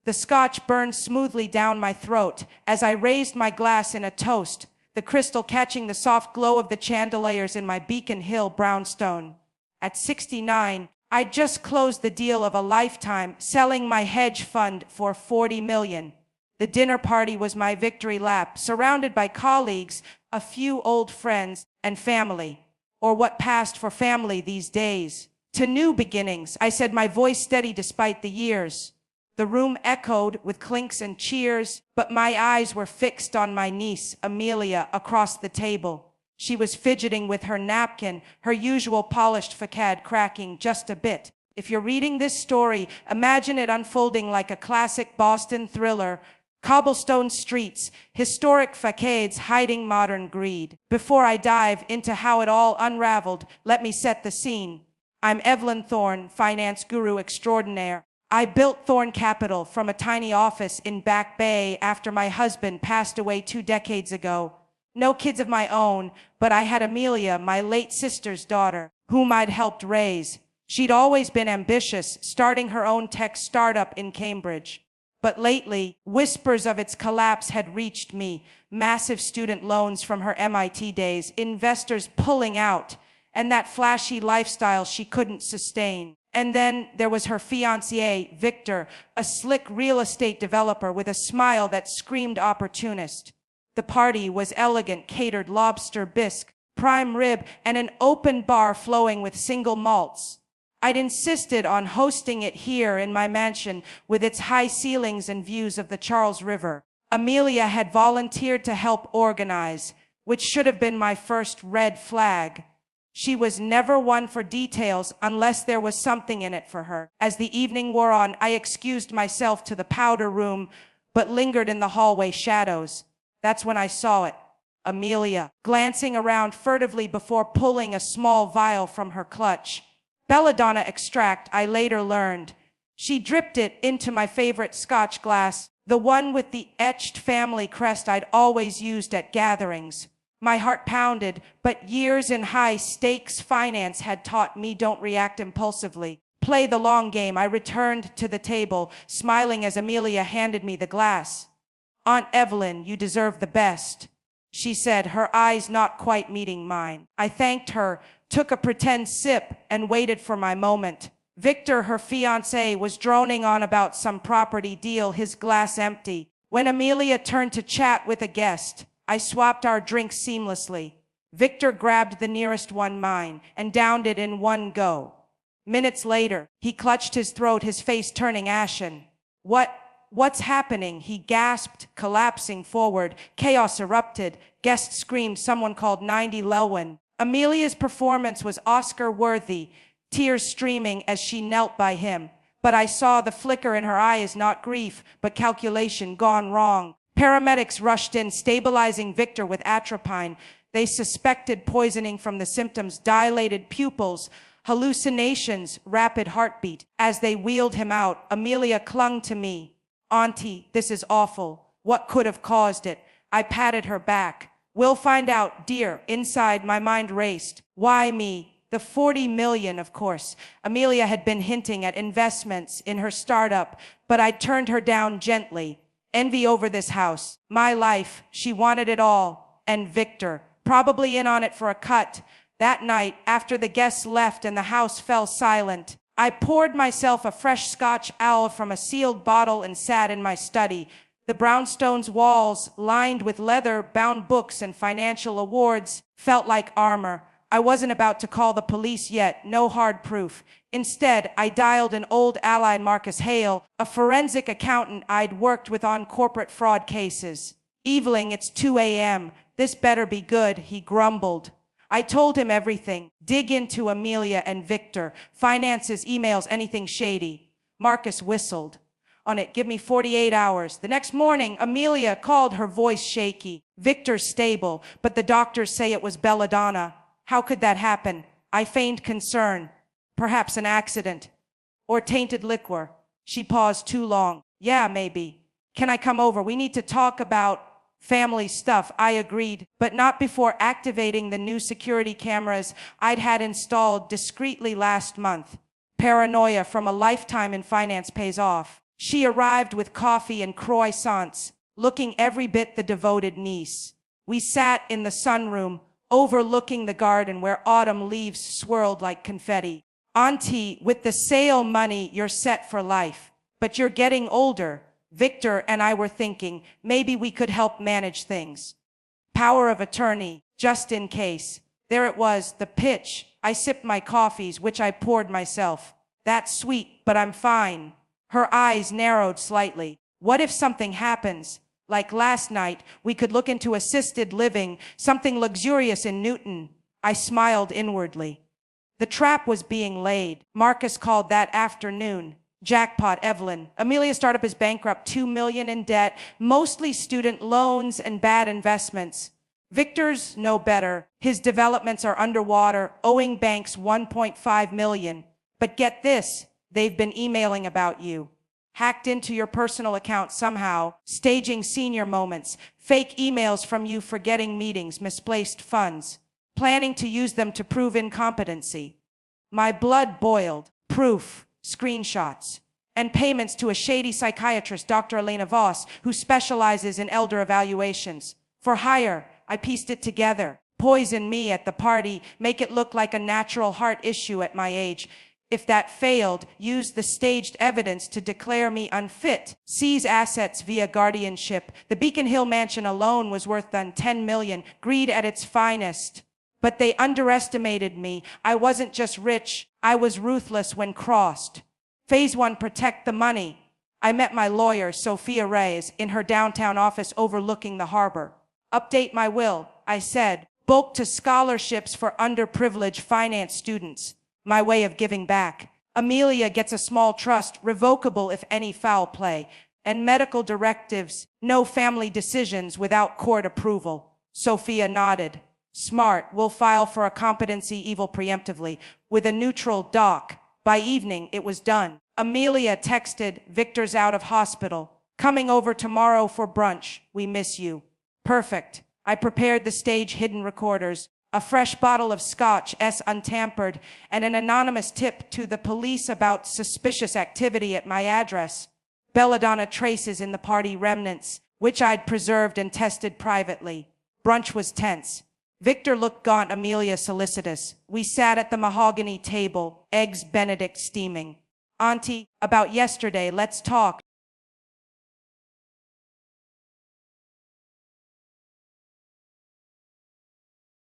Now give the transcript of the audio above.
The scotch burned smoothly down my throat as I raised my glass in a toast, the crystal catching the soft glow of the chandeliers in my Beacon Hill brownstone. At 69, I'd just closed the deal of a lifetime, selling my hedge fund for $40 million. The dinner party was my victory lap, surrounded by colleagues, a few old friends, and family. Or what passed for family these days. To new beginnings, I said, my voice steady despite the years. The room echoed with clinks and cheers, but my eyes were fixed on my niece, Amelia, across the table. She was fidgeting with her napkin, her usual polished facade cracking just a bit. If you're reading this story, imagine it unfolding like a classic Boston thriller. Cobblestone streets, historic facades hiding modern greed. Before I dive into how it all unraveled, let me set the scene. I'm Evelyn Thorne, finance guru extraordinaire. I built Thorne Capital from a tiny office in Back Bay after my husband passed away 2 decades ago. No kids of my own, but I had Amelia, my late sister's daughter, whom I'd helped raise. She'd always been ambitious, starting her own tech startup in Cambridge. But lately, whispers of its collapse had reached me. Massive student loans from her MIT days, investors pulling out, and that flashy lifestyle she couldn't sustain. And then there was her fiancé, Victor, a slick real estate developer with a smile that screamed opportunist. The party was elegant, catered lobster bisque, prime rib, and an open bar flowing with single malts. I'd insisted on hosting it here in my mansion with its high ceilings and views of the Charles River. Amelia had volunteered to help organize, which should have been my first red flag. She was never one for details unless there was something in it for her. As the evening wore on, I excused myself to the powder room, but lingered in the hallway shadows. That's when I saw it. Amelia, glancing around furtively before pulling a small vial from her clutch. Belladonna extract, I later learned. She dripped it into my favorite scotch glass, the one with the etched family crest I'd always used at gatherings. My heart pounded, but years in high-stakes finance had taught me don't react impulsively. Play the long game. I returned to the table, smiling as Amelia handed me the glass. Aunt Evelyn, you deserve the best, she said, her eyes not quite meeting mine. I thanked her, took a pretend sip, and waited for my moment. Victor, her fiancé, was droning on about some property deal, his glass empty. When Amelia turned to chat with a guest, I swapped our drinks seamlessly. Victor grabbed the nearest one, mine, and downed it in one go. Minutes later, he clutched his throat, his face turning ashen. What's happening? He gasped, collapsing forward. Chaos erupted. Guests screamed. Someone called 90 Lelwyn. Amelia's performance was Oscar-worthy, tears streaming as she knelt by him. But I saw the flicker in her eyes, not grief, but calculation gone wrong. Paramedics rushed in, stabilizing Victor with atropine. They suspected poisoning from the symptoms: dilated pupils, hallucinations, rapid heartbeat. As they wheeled him out, Amelia clung to me. Auntie, this is awful. What could have caused it? I patted her back. We'll find out, dear. Inside, my mind raced. Why me? The $40 million, of course. Amelia had been hinting at investments in her startup, but I turned her down gently. Envy over this house. My life. She wanted it all. And Victor, probably in on it for a cut. That night, after the guests left and the house fell silent, I poured myself a fresh Scotch ale from a sealed bottle and sat in my study. The brownstone's walls, lined with leather-bound books and financial awards, felt like armor. I wasn't about to call the police yet, no hard proof. Instead, I dialed an old ally, Marcus Hale, a forensic accountant I'd worked with on corporate fraud cases. Eveling, it's 2 a.m. This better be good, he grumbled. I told him everything. Dig into Amelia and Victor. Finances, emails, anything shady. Marcus whistled. On it, give me 48 hours. The next morning, Amelia called, her voice shaky. Victor's stable, but the doctors say it was belladonna. How could that happen? I feigned concern. Perhaps an accident. Or tainted liquor. She paused too long. Yeah, maybe. Can I come over? We need to talk about family stuff. I agreed, but not before activating the new security cameras I'd had installed discreetly last month. Paranoia from a lifetime in finance pays off. She arrived with coffee and croissants, looking every bit the devoted niece. We sat in the sunroom, overlooking the garden where autumn leaves swirled like confetti. Auntie, with the sale money, you're set for life. But you're getting older. Victor and I were thinking maybe we could help manage things. Power of attorney, just in case. There it was, the pitch. I sipped my coffees, which I poured myself. That's sweet, but I'm fine. Her eyes narrowed slightly. What if something happens? Like last night, we could look into assisted living, something luxurious in Newton. I smiled inwardly. The trap was being laid. Marcus called that afternoon. Jackpot, Evelyn. Amelia's startup is bankrupt, $2 million in debt, mostly student loans and bad investments. Victor's no better. His developments are underwater, owing banks $1.5 million. But get this, they've been emailing about you. Hacked into your personal account somehow, staging senior moments, fake emails from you forgetting meetings, misplaced funds, planning to use them to prove incompetency. My blood boiled. Proof, screenshots, and payments to a shady psychiatrist, Dr. Elena Voss, who specializes in elder evaluations. For hire, I pieced it together. Poison me at the party, make it look like a natural heart issue at my age. If that failed, use the staged evidence to declare me unfit. Seize assets via guardianship. The Beacon Hill mansion alone was worth $10 million, greed at its finest. But they underestimated me. I wasn't just rich, I was ruthless when crossed. Phase 1, protect the money. I met my lawyer, Sophia Reyes, in her downtown office overlooking the harbor. Update my will, I said. Bulk to scholarships for underprivileged finance students. My way of giving back. Amelia gets a small trust, revocable if any foul play. And medical directives, no family decisions without court approval. Sophia nodded. Smart, we'll file for a competency evil preemptively, with a neutral doc. By evening, it was done. Amelia texted, Victor's out of hospital. Coming over tomorrow for brunch. We miss you. Perfect. I prepared the stage hidden recorders, a fresh bottle of scotch, untampered, and an anonymous tip to the police about suspicious activity at my address. Belladonna traces in the party remnants, which I'd preserved and tested privately. Brunch was tense. Victor looked gaunt, Amelia solicitous. We sat at the mahogany table, eggs Benedict steaming. Auntie, about yesterday, let's talk.